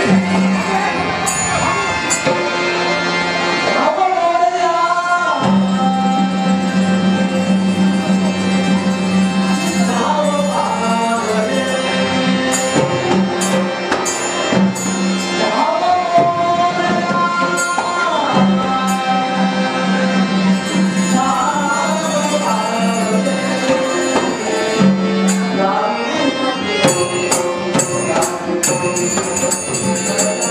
Thank you.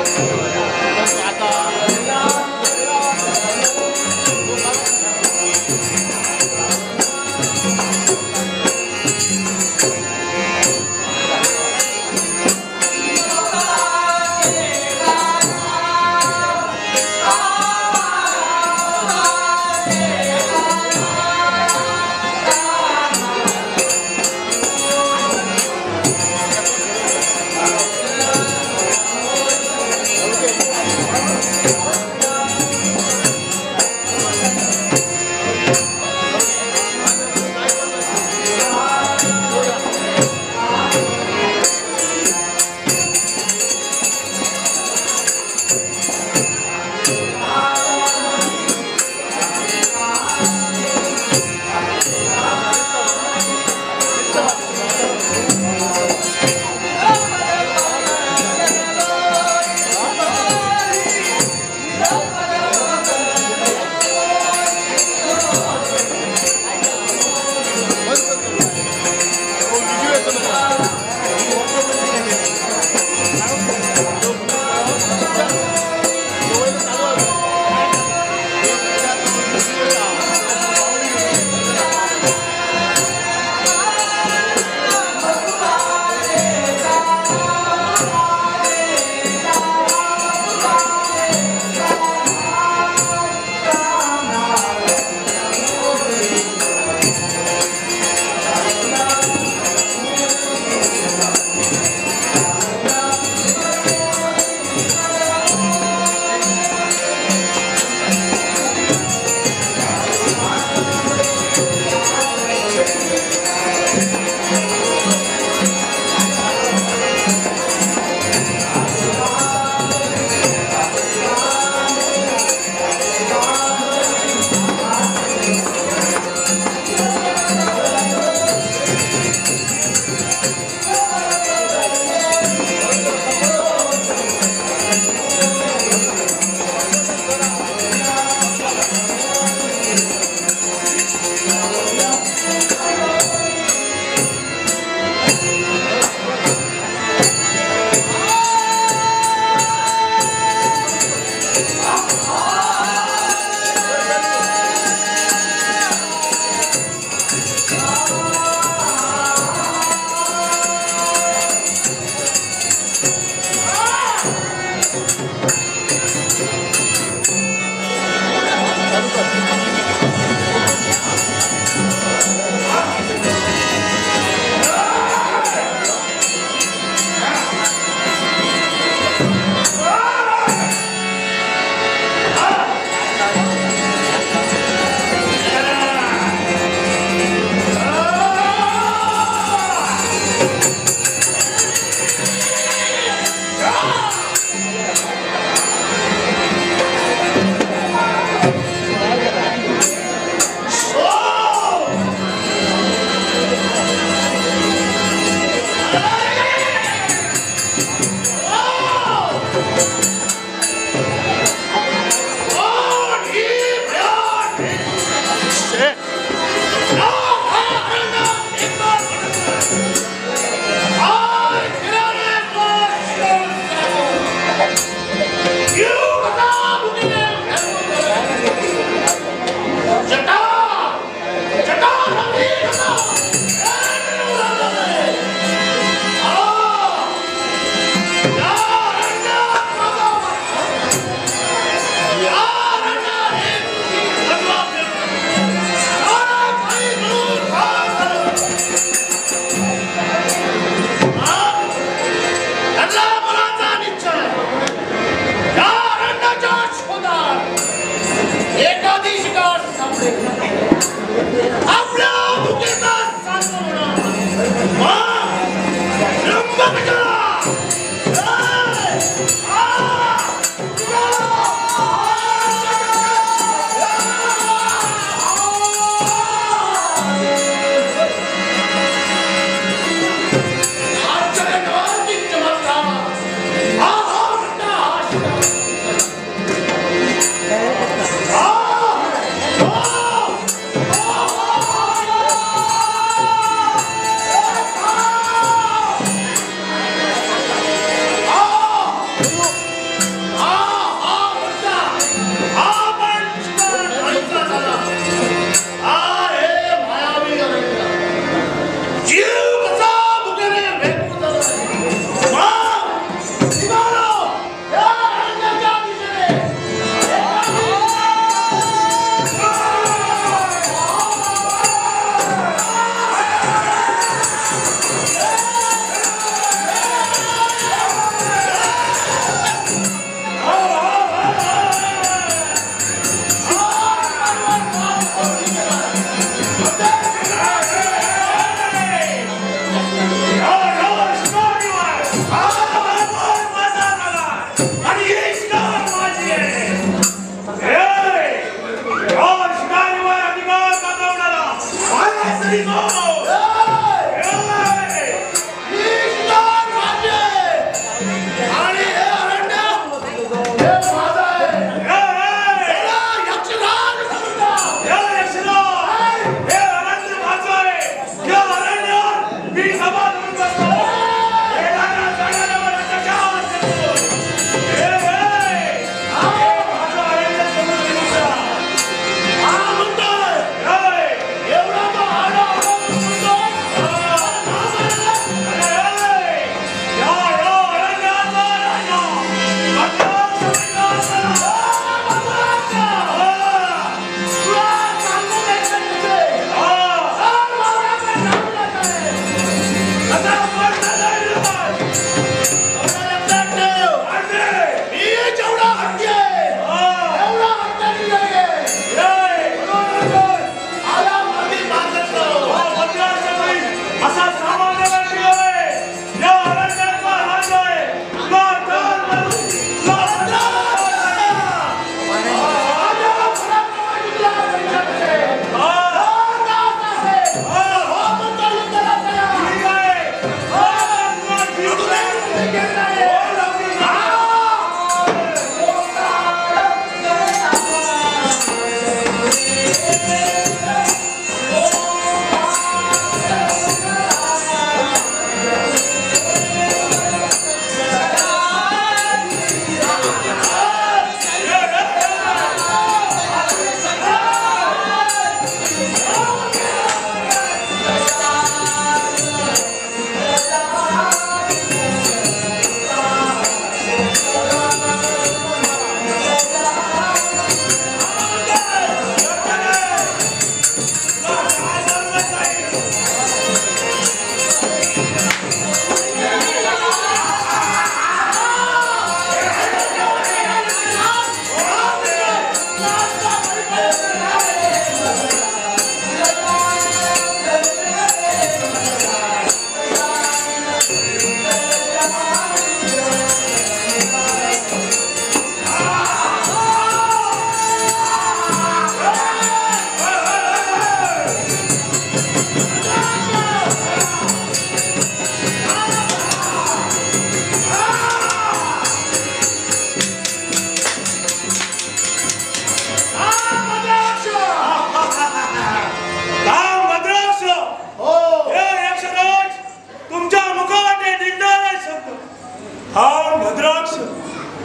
Thank you.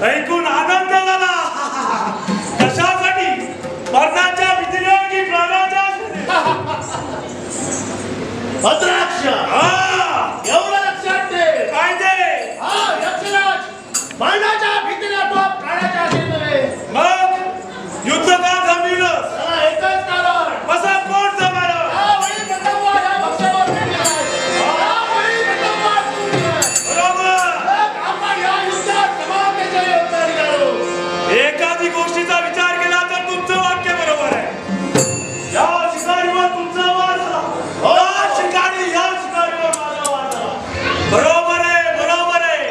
ऐकून आनंद झाला. कशासाठी? मरणाच्या भीतीने की प्राणाच्या भद्राक्ष एवढं लक्षात ठेव. काय ते? यक्षराज मरणाच्या भीतीने तो प्राणाच्या भीतीने. मग युद्ध का थांबविलं? त्याला एकच कारण. कसा कोण जमाला? एखादी गोष्टीचा विचार केला तर तुमचं वाक्य बरोबर आहे. या शिकारीवर तुमचा वार झाला. या शिकारीवर माझा वार झाला. बरोबर आहे, बरोबर आहे.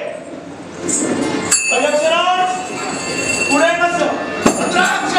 यक्षराज पुढे कसं? भद्राक्ष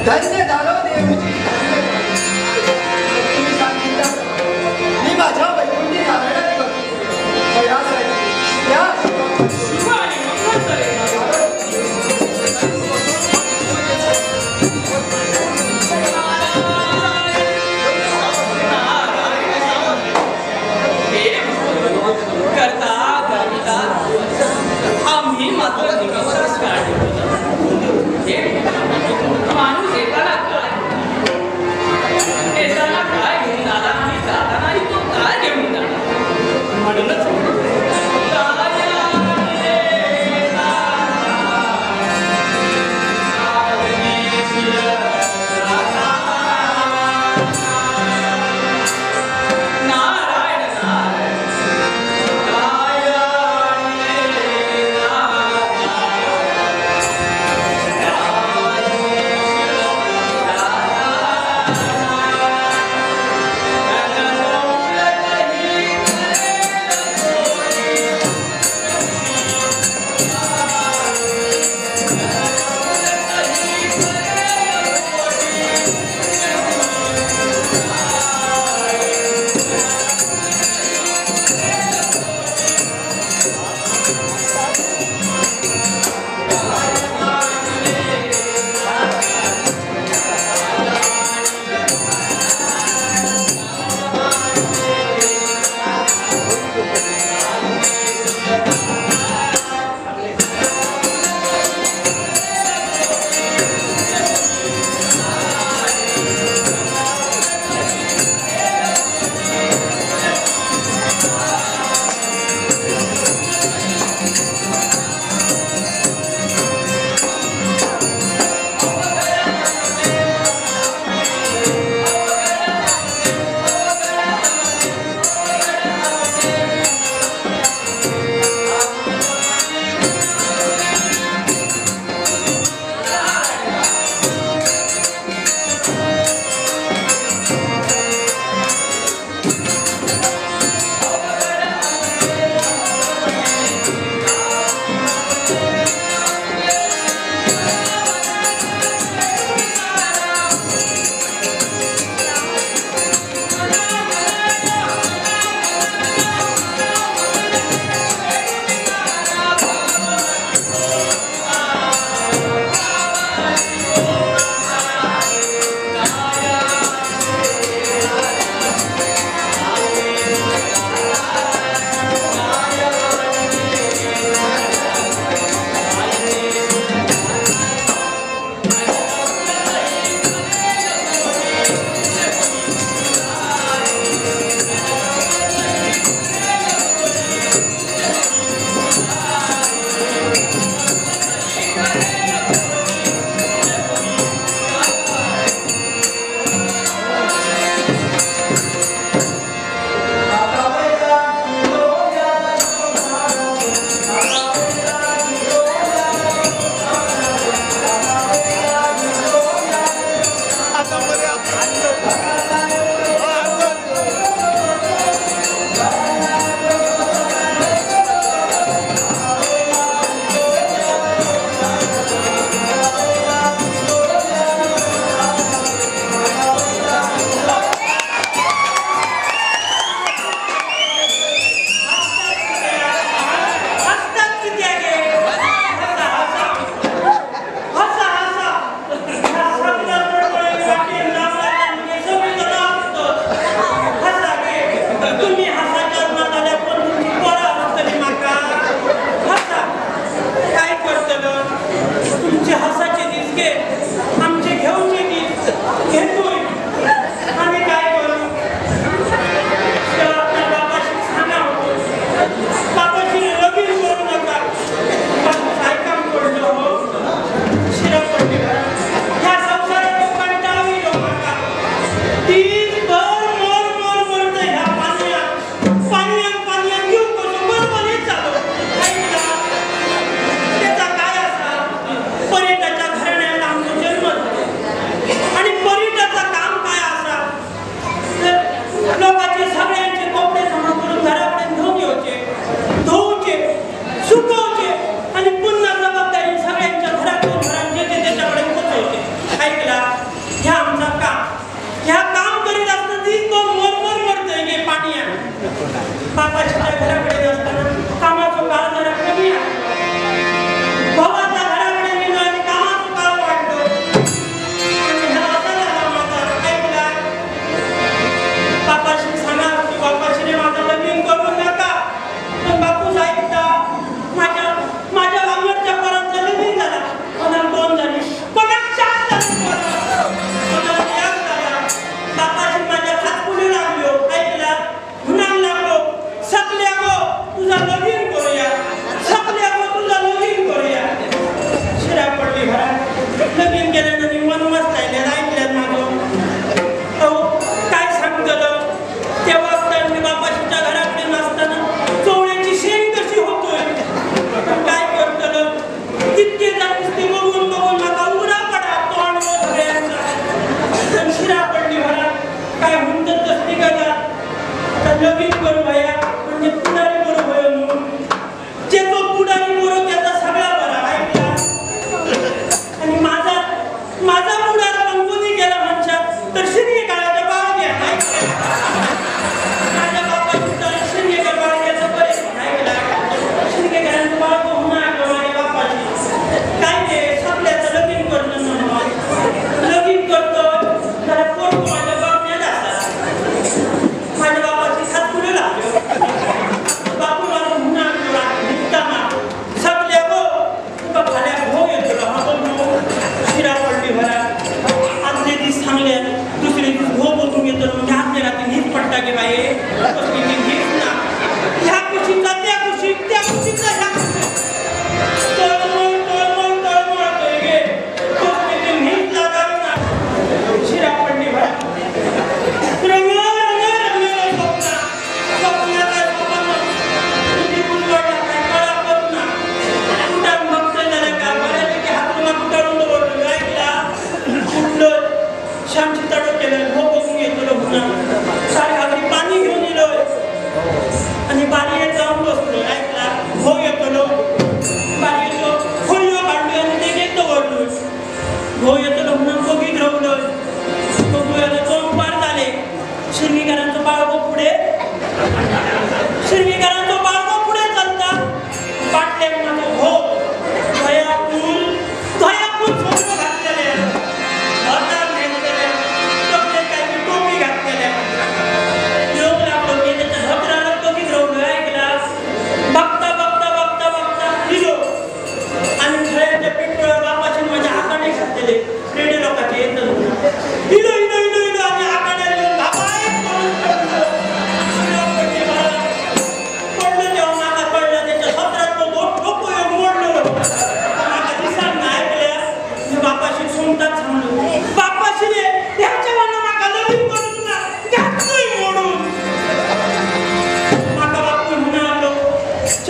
धन्य झालो देवजी. तुम्ही सांगितलं मी माझ्या वैकुंठी नारायणात करतो. यासाठी या आम्ही मात्र निकषच काढले. माणूस येताना काय घेऊन आला आणि जातानाही तो काय घेऊन आला म्हणूनच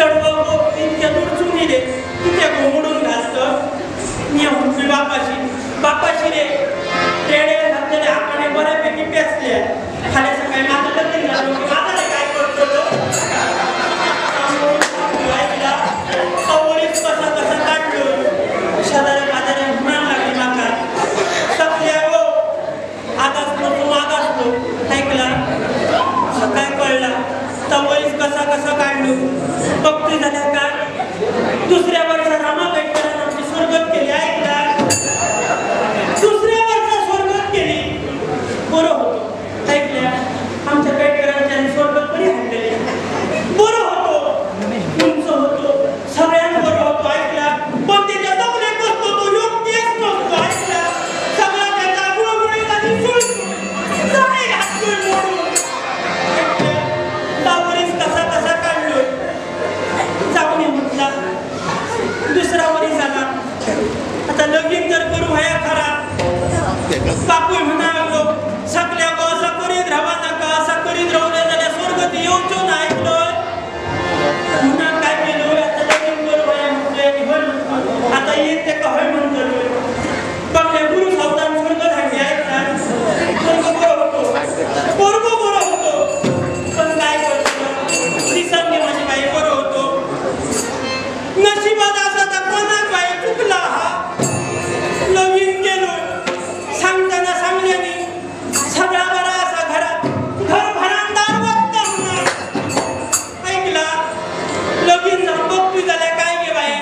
चढवं इतक्या दूर चुनी रे तिथे घोमडून घालतं मी म्हटली बापाशी रे रेडे घातलेले आकडे बऱ्यापैकी पेचले खाली सकाळी माझं लग्न झालं की माझा रे काय करतो कसा कसा काढलो शेजाऱ्या बाजाऱ्या म्हणायला लागली माका सगळ्या हो आगासलो तू मागासलो ऐकला काय कळला तवळीस कसा कसा काढलो बघतोय झाल्या का दुसऱ्या वर्षात रामा पेटकरांनी आमची स्वर्गत केली ऐकला दुसऱ्या वर्षात स्वर्गत केली बरं होतो ऐकल्या आमच्या पेटकरांच्या स्वर्गत बरी हाणलेली बरं होतो उंच होतो सगळ्यांबरोबर होतो ऐकला पण त्याच्या दमने करतो तो योग्यच नसतो ऐकला सगळा त्याचा गुळगुळीत आणि सुळसुळ जाळे घातलोय मोडून ऐकला तावरीस कसा कसा काढलोय जाऊन म्हटला दुसरा वरी झाला आता लगीन जर करू ह्या खरा बापू म्हणालो सगळ्या गो असं करीत राहा नका असं करीत राहू झाल्या स्वर्गती येऊचो ना ऐकलोय पुन्हा काय केलं आता लगीन करू ह्या म्हटले आता येते का होय म्हणतो बघल्या गुरु सावधान स्वर्ग धाडली ऐकला स्वर्ग बरं होतो पोरग बरं होतो पण काय करतो दिसत माझी बाई बरं होतो नशिबात असा तर कोणा बाई चुकला हा लगीन केलो सांगताना सांगल्याने सगळा बरा असा घरात घर भरांदार वाटतं होणार ऐकला लगीन जाऊन बघतोय झाल्या काय गे बाई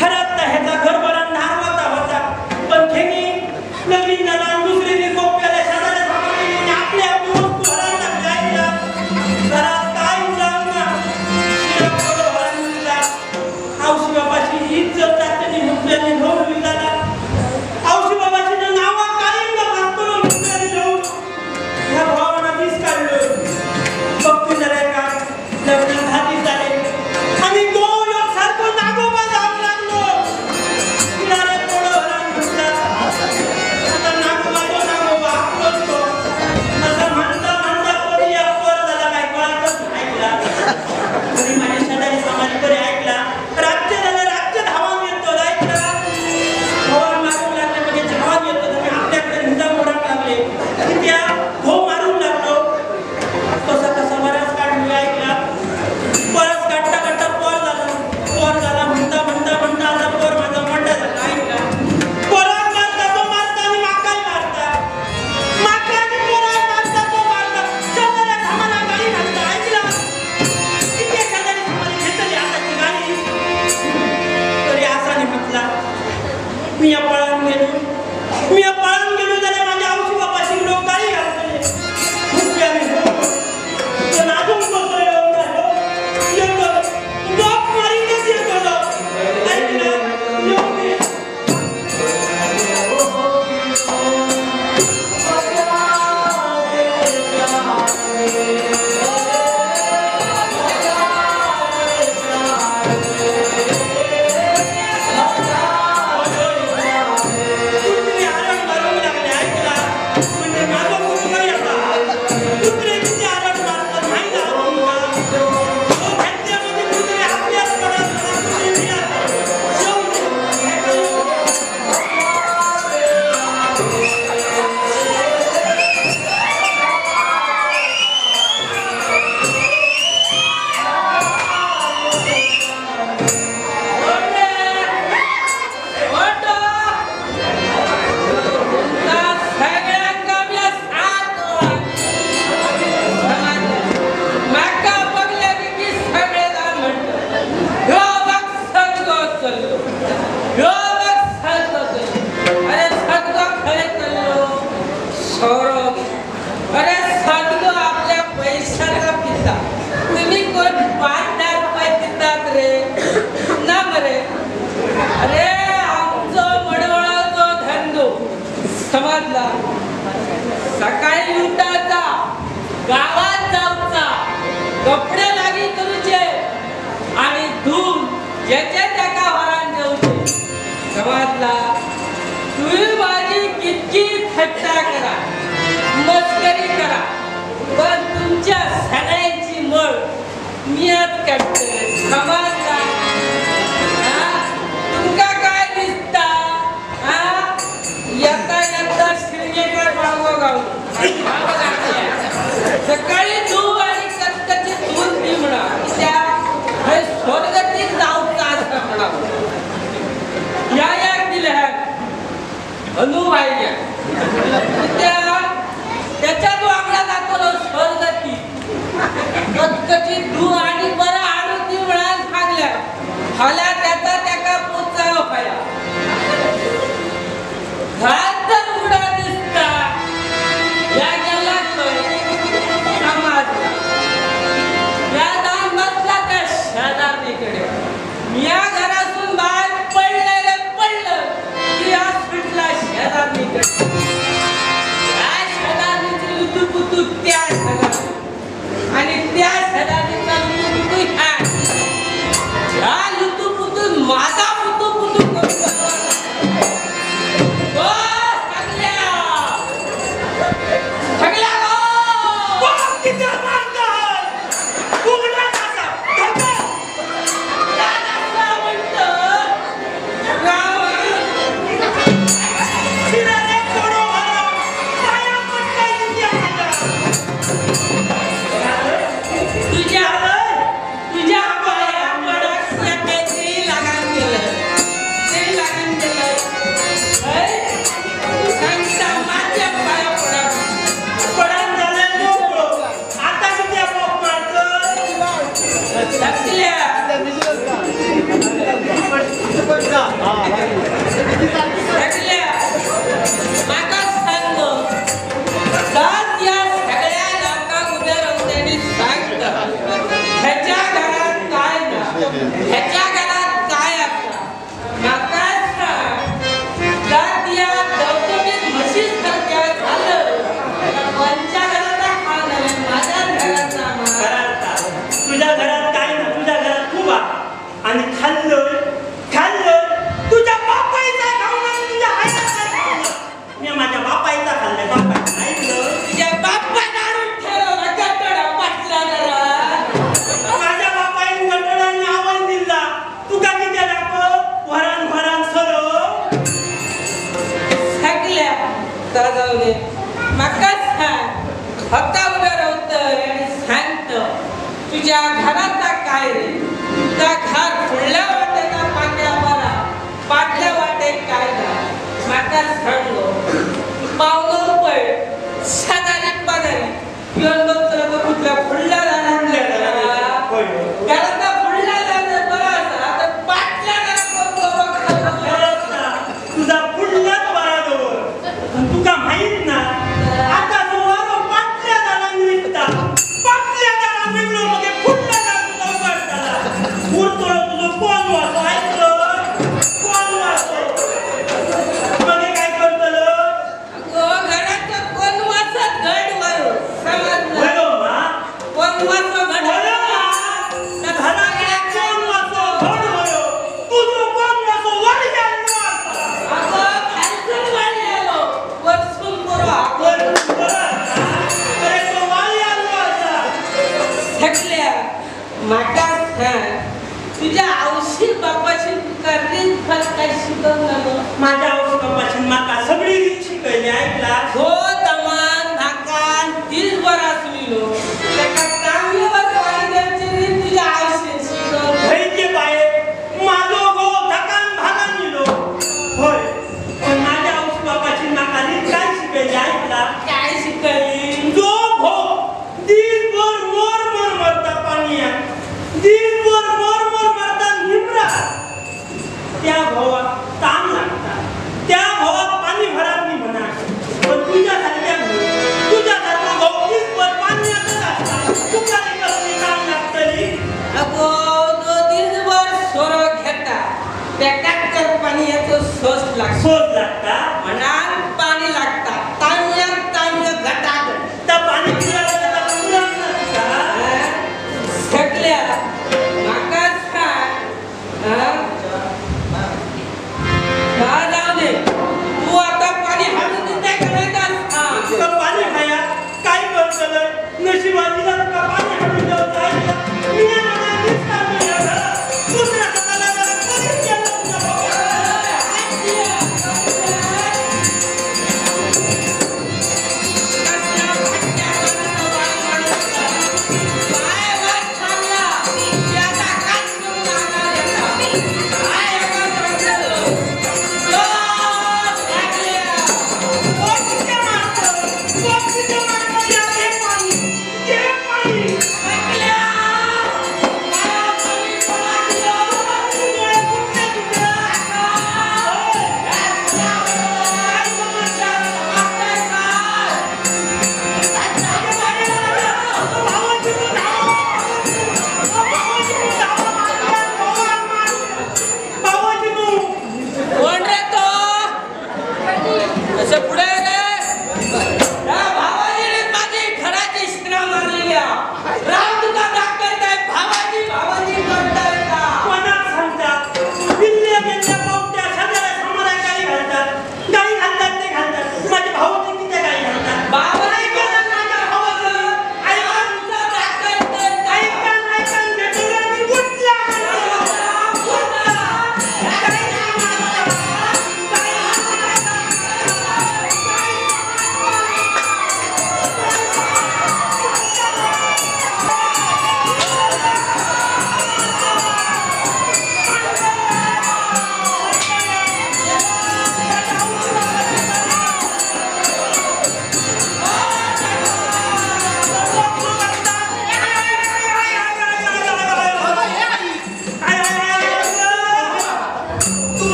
खरंच तर ह्याचा घर भरांदार होता पण खेनी लगीन झाला दुसरी ती गोप्याला शेजाऱ्या सामान्याने आपल्या आपली वस्तू भरायला लागल्या ऐकला घरात काय जाऊन ना शिरा भरायला औशी बाबाची इज्जत जाते मुद्द्याने घेऊन विचारला औशी बाबाची नावा कायम घातलो मुद्द्याने घेऊन ह्या भावाना दिस काढलो बघती झाले का लग्न घाती झाले आणि गोलोक सारखं नागोबा जाऊ लागलो किनारे थोडं हरण म्हटला आता नागोबा तो नागोबा बोलतो असं म्हणता म्हणता कोणी अप्पर झाला काय कळतच ऐकला आणि माझ्या शेजारी समाज बरे ऐकला राज्य झालं राज्य धावान येतो ऐकला धावान मारून लागले म्हणजे धावान येतो आणि आपल्याकडे हिंदा मोडाक लागले की त्या घो मारून लागलो कसा कसा बराच काढलो ऐकला बराच काढता काढता पोर झाला म्हणता म्हणता म्हणता आता पोर माझा मोठा झाला ऐकला पोरात मारता तो मारता आणि माकाय मारता माका आणि पोरात मारता तो मारता शेजाऱ्या धामाला गाडी घालता ऐकला किती शेजारी धामाला घेतली आताची गाडी तरी असा नाही म्हटला मी पळून गेलो झाले माझ्या औशी बापाशी लोक गाडी घालतले मुख्याने हो पण अजून कसं येतो लोक मारीतच येतो ऐकलं योग्य कुत्री आरण मारून लागले ऐकला म्हणजे माझा मुलगा येता कुत्रे किती आरण मारतात नाही ना तो घंट्यामध्ये कुत्रे आपल्याच पडत कुत्रे भियात अरे सगळं आपल्या पैशाला पिता तुम्ही कोण 5,000 रुपये देतात रे ना बरे अरे आमचं मडवळाचा धंदो समजला सकाळी उठायचा गावात जाऊचा कपडे लागी करूचे आणि धूम ज्याच्या त्याका वरान जाऊचे समजला तुम्ही माझी किती थट्टा करा मस्करी करा पण तुमच्या सगळ्यांची मळ मी आज काढते मला त्याचा त्याका पोचाव पाया घात तर उडा दिसता या गेला समाज या जाऊन बसला त्या शेजारणीकडे या घरातून बाहेर पडलं की आज सुटला शेजारणीकडे त्या शेजारणीची लुतुपुतू त्या शेजारणी आणि त्या शेजारणीचा लुतुपुतू ह्या लुतुपुतून माझा पुतू करतो तुझ्या घराचा काय रे तुझा घर फुडल्या वाटेचा पाट्या बरा पाटल्या वाटे काय माका सांगो पावलो पळ शेजारी पाजारी पिऊन बसला तर कुठल्या फुडल्या घराचा फुडल्या जाणार बरा असा आता पाटल्या तुझा फुडल्याच बरा जवळ तुका माहित ना आता जो वारो पाटल्या जाणार निघता पाटल्या जाणार निघलो मग फुडल्या जाणार तुझा उघडताला उरतो तुझं कोण वाचो ऐकलं कोण वाचो मग काय करतलं घराचा कोण वाचत घड वरो समजलं बरो ना कोण वाचो घड बरो ना घराला कोण वाचो घड वरो तुझं कोण वाचो वाढ जाणार अगो खालसून वाली आलो वरसून बरो वर अरे तो वाली आलो आता थकल्या माका सांग तुझ्या औषध बापाशी करणे फल काय शिकवलं माझ्या औषधापासून माका सगळी रीत शिकवली ऐकला हो तमान धाकान तीस बरास मिलो त्याका चांगलं वाईद्याची रीत तुझ्या औषध शिकवलं घरीचे बाहेर माझो गो धकान भागान दिलो होय पण माझ्या औषधापासून माका रीत काय शिकवली ऐकला काय शिकवली जो भो दिनभर मोर मोर मरता पाण्यात दिनभर मोर मोर मरता निमरा त्या भावा ताण लागता त्या भावा पाणी भरात नाही म्हणा पण तुझ्यासारख्या भाऊ दिनभर पाण्यातच असता तुका कसली काम लागतली अगो तो दिसभर सोरो घेता त्या ट्रॅक्टर पाणी याचं सोस लागतो शोध लागता म्हणाल पाणी लागता तांब्या घटागट त्या पाणी पिरायला त्याला पुरण नसता सगळ्या माका सांग जाऊ दे तू आता पाणी हाणून देते का नाही का तुका पाणी खाया काय करतलं नशिबाला तुका पाणी हाणून देऊ जायला मी म्हणा दिसता मेला दुसऱ्या सकाळला कधीच गेला तुझ्या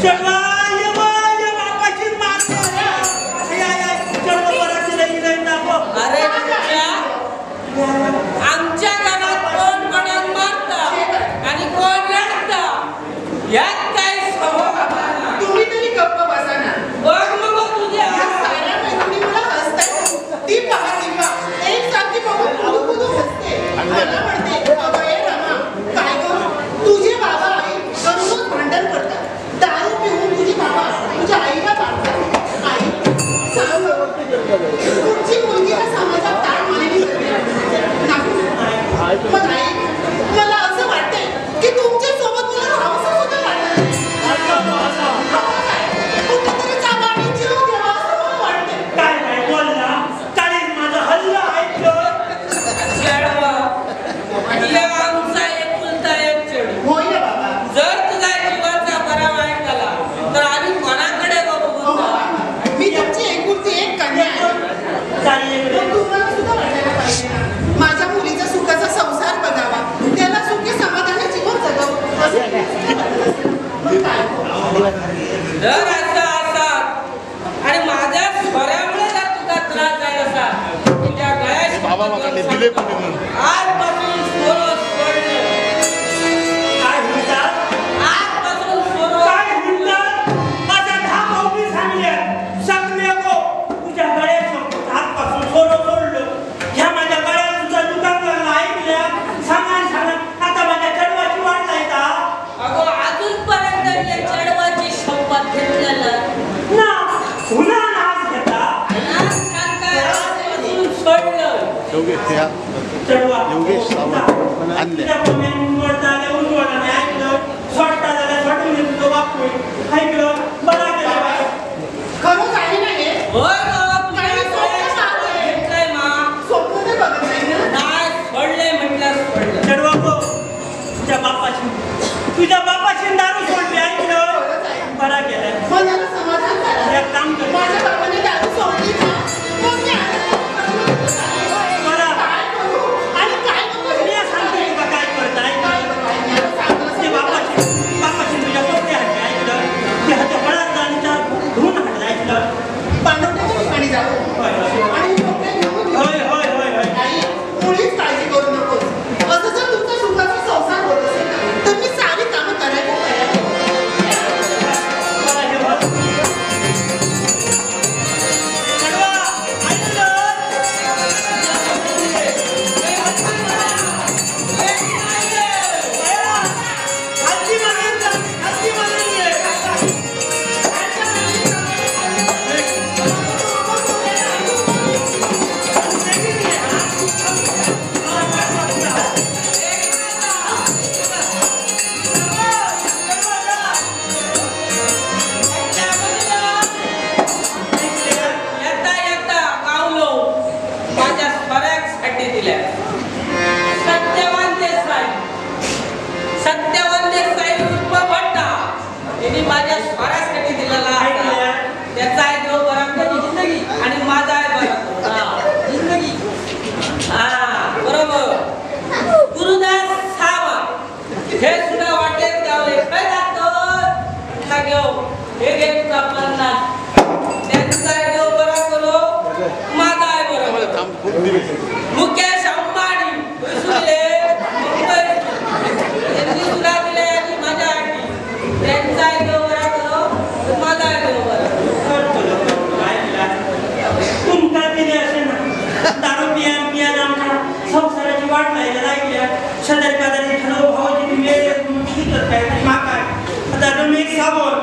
चढवा ये बापाची मारतो चढवा बराची लई दाखव. अरे तुझ्या आमच्या घरात कोण कोणाला मारता आणि कोण रडता यात काय स्वभाव आहे? तुम्ही तरी गप्प बसा ना. बघ मग तुझ्या या साऱ्या मैत्रिणी मला हसतायत. ती पहा एक सारखी बघून कुदू हसते. मला म्हणते अगं ये रमा, काय गं तुझे बाबा आई दररोज भांडण करतात. दारू पिऊन तुझे बाबा तुझ्या आईला मारतात. आई सांग तुमची मुलगी या समाजात काय मानली जाते? नाही. पण आई मला असं वाटतंय की तुमच्या सोबत मला राहावंसं सुद्धा वाटत कुठेतरी जावं आणि जीव घ्यावा असं मला वाटतंय. काय काय बोलला काळीज माझं हल्ला ऐकलं. चढवा या आमचा एकुलता एक चढू. होय ना बाबा. जर तुझा जीवाचा बरा वाईट झाला तर आम्ही कोणाकडे बघू? मी तुमची एकुलती एक कन्या आहे. चालले पण तुम्हाला सुद्धा वाटायला पाहिजे ना, माझ्या मुलीचा सुखाचा संसार बघावा, त्याला सुखी समाधानी जीवन जगावं असं मग काय? जर असं असतात आणि माझ्या स्वरामुळे जर तुझा त्रास झाला असा तुझ्या गळ्यात आजपासून सोनं सोडलं. काय म्हणतात आजपासून सोनं काय म्हणतात माझ्या 10 भाऊबी सांगल्या सांगले गो तुझ्या गळ्याचं हातपासून सोनं सोडलं. ह्या माझ्या गळ्यात तुझा दुकानदाराला ऐकल्या सांगा आता माझ्या चढवाची वाट नाही का? अगो अजूनपर्यंत या चढवाची शपथ घेतलेलं ना पुन्हा नाच घेता आज सांगताय आजपासून सोडलं. चढवा योगेश सावंत आणले. तुझ्या उजवडता आल्या उजवडाने ऐकलं सोडता झाल्या सोडून येतो बापू ऐकलं बरा केला बाई. खरंच आहे ना हे? होय गो, तुझ्या काही स्वप्न गळ्यात सांगतोय. घेतलंय मा. स्वप्न तर बघत नाही ना. नाही सोडलंय म्हटलं सोडलं. चढवा गो तुझ्या बापाची दारू सोडली ऐकलं बरा केलाय. मनाला समाधान झालं. एक काम कर माझ्या बाबाने दारू सोडली ना, मग मी बरा काय करू आणि काय नको हे मी सांगते तुला काय करताय काय बघायला मला सांगलं ते बापाची तुझ्या पोटे हाडले ऐकलं ते हाच्या बळात जाणीच्या धुवून हाडलं ऐकलं. पांडवट्याच्या ठिकाणी जाऊ होय आणि मोकळे घेऊन येऊ. होय होय होय होय आई, मुळीच काळजी करू नकोस. असं जर तुमचा सुखाचा संसार होत असेल ना, तर मी सारी कामं करायला तयार आहे. बरा हे बघ. चढवा ऐकलं हल्ली म्हणून ये. येता येता गावलो माझ्या स्वरासाठी दिल्या. सत्यवान देसाई उर्फ भट्टा यांनी माझ्या स्वरासाठी दिलेला आहे. त्याचा आहे देव बरा करी जिंदगी आणि माझा आहे बरा जिंदगी. हा बरोबर. गुरुदास सावंत हे सुद्धा वाटेत गावले काय जातो घेऊ हे घे तुझा पन्नास. त्यांचा आहे देव बरा करो माझा आहे बरा. मुकेश अंबानी विसरले मुंबई यांनी सुद्धा दिले आणि माझ्या आठी. त्यांचा आहे देव बरा करो माझा आहे देव बरा. तुमका दिले असे ना दारू पियान आमच्या संसाराची वाट लायला लागल्या. शेजारी पाजारी ठरव भावाची वेळ शिकत काय माका आता रमेश साबण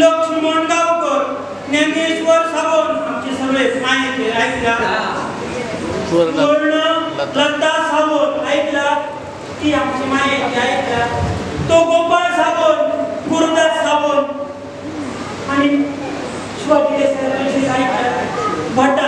लक्ष्मण गावकर ज्ञानेश्वर साबण आमचे सगळे माहिती ऐकला. लता साबण ऐकला ती आमची माहिती ऐकला. तो गोपाळ साबण गुरुदास साबण आणि शिवाजी देसाई ऐकला. भटा